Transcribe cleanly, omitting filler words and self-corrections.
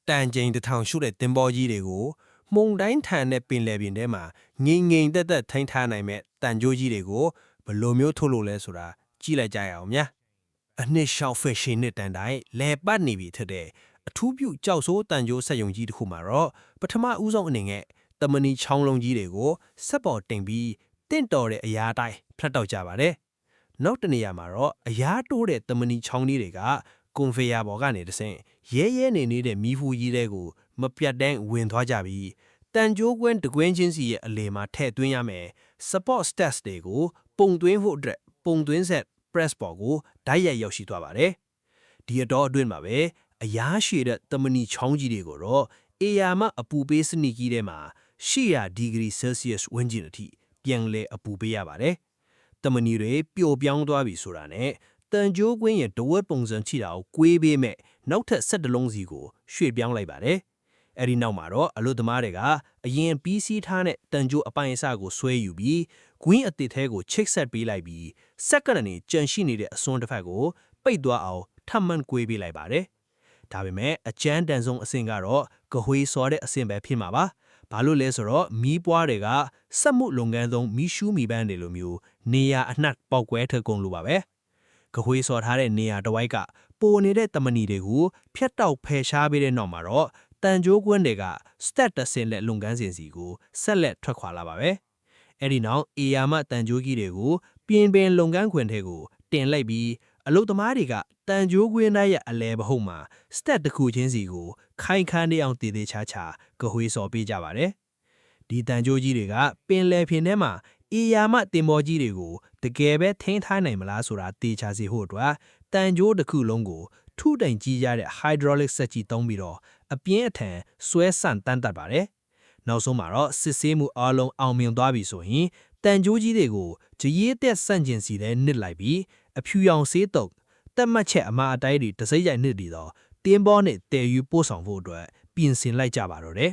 တန်ကျိန်တစ်ထောင်ရှုတဲ့တင်ပေါ်ကြီးတွေကိုမုံတိုင်းထန်တဲ့ပင်လယ်ပြင်ထဲမှာငိမ့်ငိမ့်သက်ထိန်းထားနိုင်မဲ့တန်ကြိုးကြီးတွေကိုဘယ်လိုမျိုးထုတ်လို့လဲဆိုတာကြည့်လိုက်ကြရအောင်ဗျာအနှစ်ရှောက်ဖက်ရှင်နှစ်တန်တိုင်းလဲပတ်နေပြီထတဲ့အထူးပြုကြောက်စိုးတန်ကြိုးဆက်ယုံကြီးတစ်ခုမှာတော့ပထမဦးဆုံးအနေနဲ့တမနီချောင်းလုံးကြီးတွေကိုဆက်ပေါ်တင်ပြီးတင့်တော်တဲ့အရာတိုင်းဖတ်တော့ကြပါတယ်နောက်တနေရာမှာတော့အရာတိုးတဲ့တမနီချောင်းကြီးတွေကကွန်ဖေယာပေါ်ကနေတဆင့်ရဲနေနေတဲ့မီးဖူးကြီးတွေကိုမပြတ်တမ်းဝင်သွားကြပြီးတန်ကြိုးကွင်းတကွင်းချင်းစီရဲ့အလေမှာထည့်သွင်းရမယ် support stats တွေကိုပုံသွင်းဖို့အတွက်ပုံသွင်းဆက် press ပေါ်ကိုဓာတ်ရိုက်ရောက်ရှိသွားပါတယ်ဒီအတော့အတွင်းမှာပဲအရာရှည်တဲ့တမနီချောင်းကြီးတွေကိုတော့အေယာမအပူပေးစနီကြီးထဲမှာ800ဒီဂရီဆယ်စီယပ်ဝန်းကျင်အထိပြန်လဲအပူပေးရပါတယ်တမနီတွေပျော်ပြောင်းသွားပြီဆိုတာနဲ့တန်ကြိုးကွင်းရဲ့ဒဝက်ပုံစံချီတာကိုကွေးပေးမဲ့နောက်ထပ်17လုံးစီကိုရွှေ့ပြောင်းလိုက်ပါတယ်အဲ့ဒီနောက်မှာတော့အလို့သမားတွေကအရင်ပြီးစီးထားတဲ့တန်ကြိုးအပိုင်အစကိုဆွဲယူပြီးကွင်းအသစ်ထဲကိုချိတ်ဆက်ပေးလိုက်ပြီးစက္ကန့်နဲ့ကြန့်ရှိနေတဲ့အစွန်းတစ်ဖက်ကိုပိတ်သွားအောင်ထပ်မံကွေးပေးလိုက်ပါတယ်ဒါပေမဲ့အကျန်းတန်ဆုံးအဆင့်ကတော့ကဟွေးစော်တဲ့အဆင့်ပဲဖြစ်မှာပါဘာလို့လဲဆိုတော့မီးပွားတွေကစက်မှုလုပ်ငန်းသုံးမီးရှူးမီးပန်းတွေလိုမျိုးနေရာအနှံ့ပေါက်ကွဲထကုန်လို့ပါပဲကဟွေးစော်ထားတဲ့နေရာတစ်ဝိုက်ကပိုနေတဲ့တမနီတွေကိုဖျက်တောက်ဖယ်ရှားပေးတဲ့နောက်မှာတော့တန်ကြိုးကွင်းတွေက stat တဆင့်လက်လုပ်ငန်းစဉ်စီကိုဆက်လက်ထွက်ခွာလာပါပဲအဲ့ဒီနောက်အေယာမတန်ကြိုးကြီးတွေကိုပြင်ပင်လုပ်ငန်းခွင်တွေကိုတင်လိုက်ပြီးအလုပ်သမားတွေကတန်ကြိုးကွင်းတိုင်းရဲ့အလဲပဟုတ်မှာ stat တစ်ခုချင်းစီကိုခိုင်ခန်းနေအောင်တည်တည်ချာချာကဟွေးစော်ပေးကြပါတယ်ဒီတန်ကြိုးကြီးတွေကပင်လယ်ပြင်ထဲမှာအေယာမတင်မောကြီးတွေကိုတကယ်ပဲထိန်းထားနိုင်မလားဆိုတာတေချာစီဖို့အတွက်တန်ကြိုးတစ်ခုလုံးကိုထုတိုင်ကြီးရတဲ့ hydraulic စက်ကြီးသုံးပြီးတော့အပြင်းအထန်ဆွဲဆန့်တန်းတတ်ပါတယ်နောက်ဆုံးမှာတော့စစ်ဆေးမှုအလုံးအောင်မြင်သွားပြီဆိုရင်တန်ကြိုးကြီးတွေကိုကြည်ရဲတဲ့ဆန့်ကျင်စီတဲ့နစ်လိုက်ပြီးအဖြူရောင်ဆေးတုပ်တက်မှတ်ချက်အမှားအတိုင်းတွေတစိမ့်ရိုက်နစ်ပြီးတော့တင်းဘောနဲ့တည်ယူပို့ဆောင်ဖို့အတွက်ပြင်ဆင်လိုက်ကြပါတော့တယ်